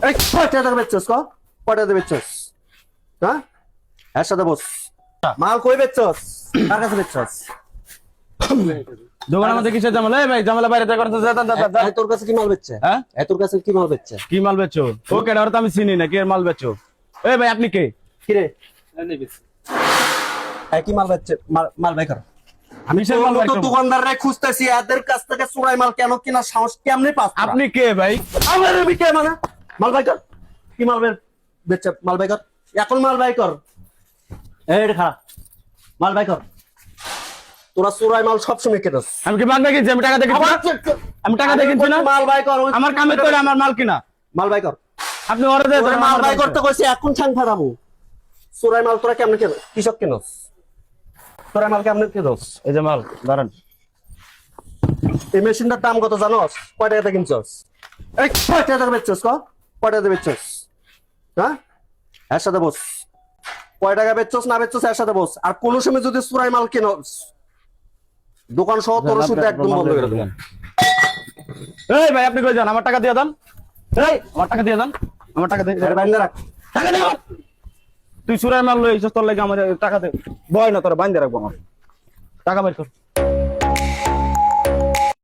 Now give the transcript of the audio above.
এই কয়টা টাকা বেচছস ক? কয়টা টাকা বেচছস? হ্যাঁ? এর সাথে বস। মাল কই বেচছস? কার কাছে বেচছস? দোকানের মধ্যে কিসের ঝামেলা? এই ভাই ঝামেলা বাইরে থেকে করতে যা। তোর কাছে কি মাল বেচছে? হ্যাঁ? তোর কাছে কি মাল বেচছে? কি মাল বেচো? ও কেডা? ওর তো আমি চিনি না, কে মাল বেচো? এই ভাই আপনি কে? কি রে? কি মাল বেচছে? মাল বাই কর। আমি কিসের মাল বাই তো করবো? দোকানদাররা খুঁজতেছি এদের কাছ থেকে চোরাই মাল কেন কিনা সাহস কেমনে পাস? আপনি কে ভাই? আমার কে মানে? মাল বাই কর। কি মাল বেচছে? মাল বাই কর। এখন মাল বাই কর। এই খা। মাল বাই কর। তোরা চোরাই মাল সবসময় কেটস। আমি কি মাল বাই কিনছি? আমি টাকা দিয়ে কিনছি না? আমি টাকা দিয়ে কিনছি না? মাল বাই কর। আমার কামে করে আমার মাল কিনা। মাল বাই কর। আপনি ওরে দে তোরা মাল বাই করতে কইছি এখন ছাং ফারামু। চোরাই মাল তোরা কেমনে কেন? কৃষক কেনস? চোরাই মাল কেমনে কেনস? এই যে মাল দাঁড়ান। এই মেশিনটার দাম কত জানোস? কয় টাকাতে কিনছস? এই কয় টাকা বেচছস ক? কয় টাকাতে বেচছস? হ্যাঁ? এর সাথে বস। কয় টাকা বেচছস না বেচছস এর সাথে বস। আর কোন সময় যদি চোরাই মাল কিনস দোকান সহ তোর শুধু একদম বন্ধ করে দেব। এই ভাই আপনি কই যান? আমার টাকা দিয়ে দেন। এই আমার টাকা দিয়ে দেন। আমার টাকা দে। আরে বাইন্দা রাখ। টাকা দে আমার। তুই সুরাই মাল লই তোর লাগি আমার টাকা দে। ভয় না তোরা বাইন্ধে রাখবো আমার। টাকা বের কর।